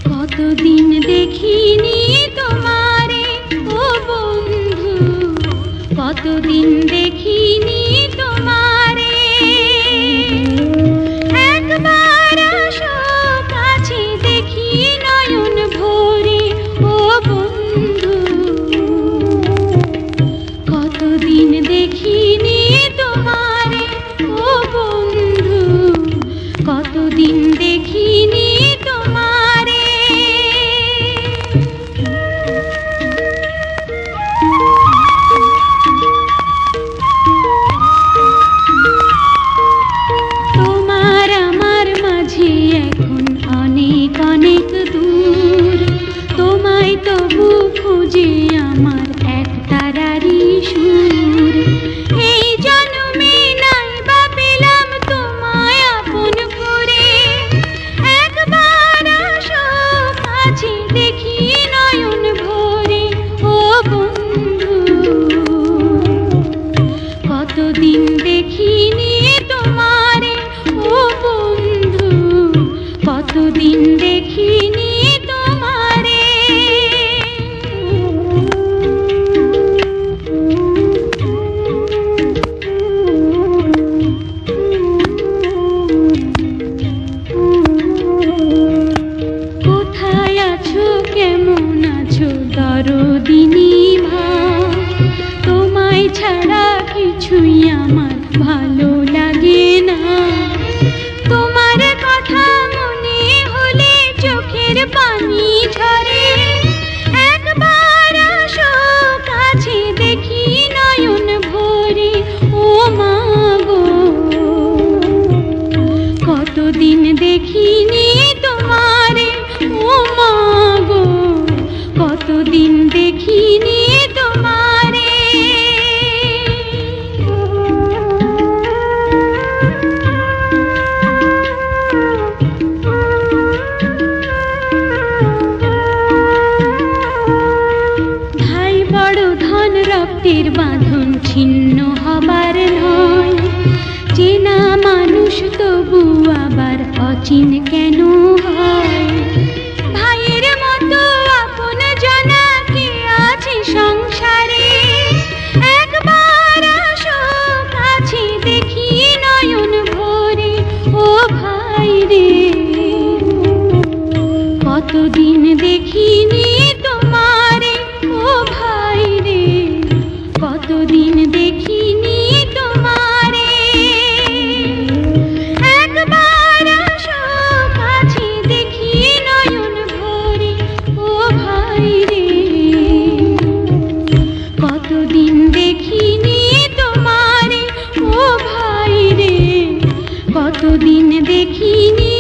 কতদিন দেখিনি তোমারে ও বন্ধু, কতদিন দেখিনি তোমারে। একবার আসো কাছে দেখি নয়ন ভরে ও বন্ধু, কতদিন দেখিনি তোমারে ও বন্ধু, কতদিন দেখিনি তোমারে। তোমার আমার মাঝে এখন অনেক অনেক দূর, তোমায় তবু খুঁজে আমার এক তারারই সুর। এই জন্মে নাই বা পেলাম তোমায় আপন করে, একবার আসো কাছে দেখি নয়ন ভরে ও বন্ধু, কতদিন দেখিনি তোমারে ও বন্ধু, কতদিন দেখিনি তোমারে। কোথায় আছো কেমন আছো দরদিনী মা, তোমায় ছাড়া কিছুই আমার ভালো লাগে না। তোমার কথা মনে হলে চোখের পানি ঝরে, একবার আসো কাছে দেখি নয়ন ভরে ও মা গো, কতদিন দেখিনি তোমারে ও মা গো, কতদিন দেখিনি তোমারে। ভাই বড় ধন রক্তের বাঁধন ছিন্ন হবার নয়, চেনা মানুষ তবু আবার অচিন কেন হয়। ভাইয়ের মতো আপন জানা কে আছে সংসারে, একবার আসো কাছে দেখি নয়ন ভরে ও ভাই রে, কতদিন দেখিনি তোমারে ও ভাই রে, কতদিন দেখিনি তোমারে। একবার আসো কাছে দেখি নয়ন ভরে ও ভাই রে, কতদিন দেখিনি তোমারে ও ভাই রে, কতদিন দেখিনি।